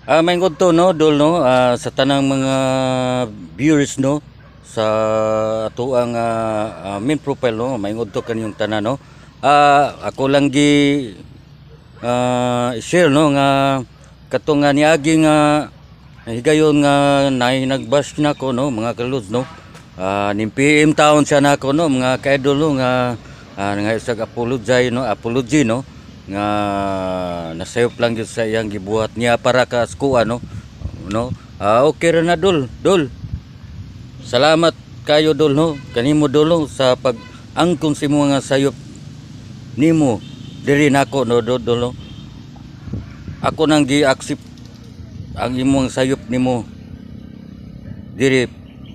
Maingod to no, dol no, sa tanang mga viewers no sa ato ang main profile no, maingod to kanyang tanan no. Ako lang gi share no nga katong nga niagi nga higayon nga nagbas na ko no mga kaluds no. Ning PM taon siya nako no mga kaidol no nga nga isag apology no nga nasayop lang gyud sa iyang gibuhat niya para ka skuha no. Okay ra na dol. Salamat kayo dol no. Kanimo dol no, sa pag angkon sa imo nga sayop nimo diri nako no dol no. Ako nang gi-accept ang imong sayop nimo diri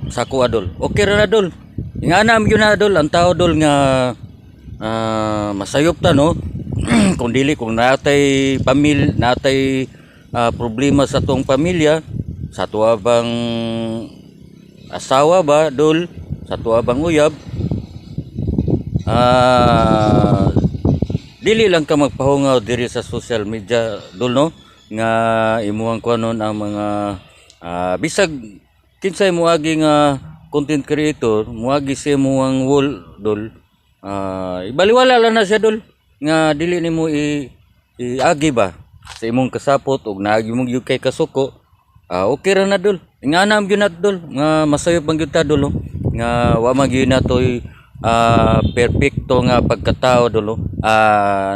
sa ko dol. Okay ra na dol. Inganam gyud na dol ang tao dol nga masayop ta no. Kung dili kung natay problema sa tong pamilya, sa tuwa bang asawa ba dol, sa tuwa bang uyab, dili lang ka magpahungaw diri sa social media dol no nga imuhang kuanon ang mga bisag kinsay moagi nga content creator, moagi sa imuhang wall dol, ibaliwala lang na siya dol nga dili nimo iagi ba sa imong kasapot ug naagi mong gyud kay kasuko. Okay ra na dol. Inganam gyud na dol nga masayop man gyud ta dol no? Nga wa man gyud natoy perpekto nga pagkatao dol no.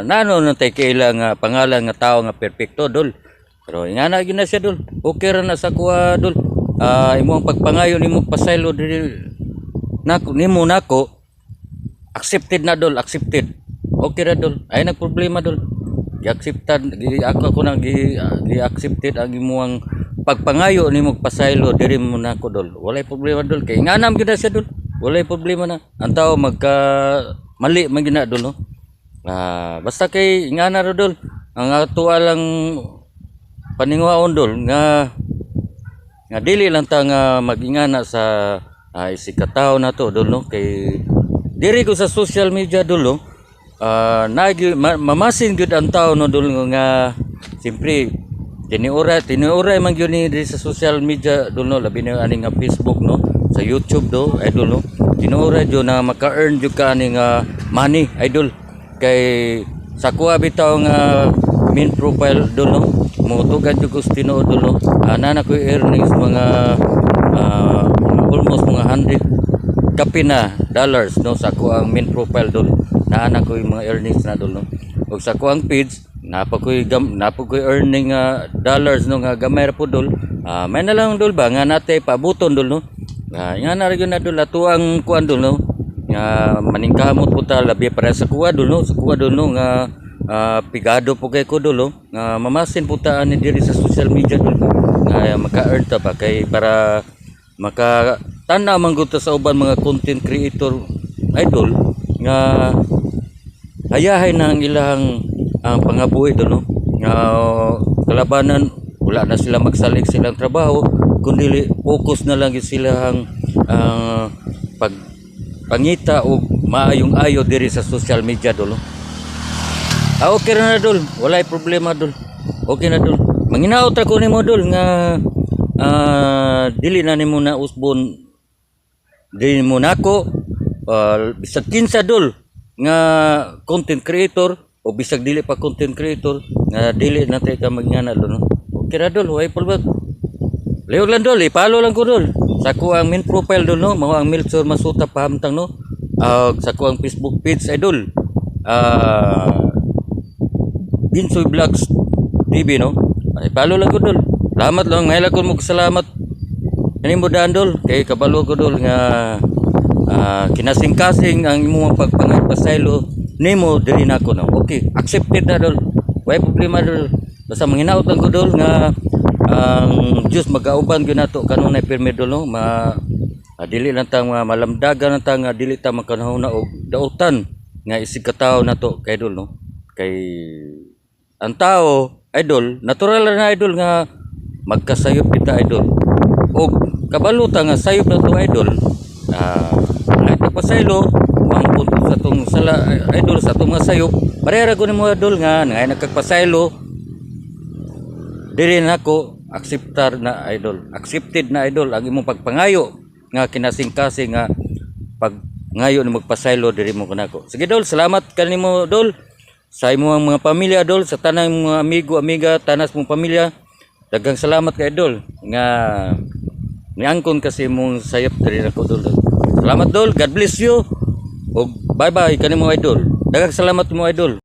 Nano na tay kaila nga pangalan nga tao nga perpekto dol. Pero ingana gyud na siya dol. Okay ra na sa kuha dol. Imong pagpangayo nimo pasaylo diri nimo nako accepted na dol, accepted. Okay ra dol, ay nagproblema dol. Gi-accepted ako nang gi-accepted ang imong pagpangayo nimo pasaylo diri mo nako dol. Walay problema dol kay nganam gyud na siya dol. Walay problema na. Ang tao magka mali man gyud na dol no. Basta kay ngana ra dol. Ang ato lang paninguhaon dol nga dili lang ta nga magingana sa isikataw na to dol no kay diri ko sa social media dol no. Mamasin gyud ang tao no dul nga simpre tiniuray man gyud ni sa social media dul no labi na ani nga Facebook no sa YouTube do idol no tinuray gyud na maka-earn gyud ka ani nga money idol kay sa kuha bitaw nga main profile dul no motugan gyud ko tinuod dul no ana ko earnings mga almost mga 100 kapi na dollars no sa kuha ang main profile dul naana ko yung mga earnings na dol no ug sa ko ang page napa ko earning dollars no nga gamay ra po dol. May na lang dol ba nga natay pabuton dol no nga na gyud na dol ato ang kuan dol no nga maningkamot po ta labi para sa kuha dol no sa kuha dol no nga pigado po kay ko dol no nga mamasin po ta ani diri sa social media dol nga maka-earn ta ba kay para maka tanaw man gud ta sa uban mga content creator idol nga hayahay na ang ilang pangabuhi do no nga kalabanan wala na sila magsalig silang trabaho kundi focus na lang silang pangita o maayong ayo diri sa social media dolo. Okay na dol, walay problema dol. Okay na dol. Manginaot ako nimo dol nga dili na nimo na usbon dili mo nako bisag kinsa dol nga content creator o bisag dili pa content creator nga dili natay ka magngana dol no. Okay ra dol, way pulbat. Leo lang dol, ipalo lang ko dol. Sa ko ang main profile dol no, mao ang Melchor Masuta pahamtang no. Sa ko ang Facebook page ay dol. Binsoy Vlogs TV no. Ipalo lang ko dol. Salamat lang, may ko mo salamat. Kanimo daan dol, kay kabalo ko dol nga kinasing-kasing ang imong pagpangaylo nimo diri nako no. Okay, accepted na dol. Way problema dol. Basta manginaot lang ko dol nga ang Dios magauban gyud nato kanunay pirmi dol no. Dili lang ta malamdagan lang ta nga dili ta makanahuna og dautan nga isig katawo nato kay dol no. Kay ang tao idol, natural na idol nga magkasayop kita idol. Og kabaluta nga sayop na to idol. Pasaylo ang punto sa tong sala idol sa tong mga sayop parehara ko nimo idol nga nagkagpasaylo diri nako accepted na idol ang imong pagpangayo nga kinasing-kasing nga pag ngayo ni magpasaylo diri mo kanako. Sige dol, salamat kanimo dol sa imong mga pamilya dol, sa tanang mga amigo, amiga, tanas mong pamilya. Daghang salamat kay dol nga niangkon kasi imong sayop diri nako dol. Salamat dol, God bless you. Og bye-bye kanimo idol. Daghang salamat mo idol.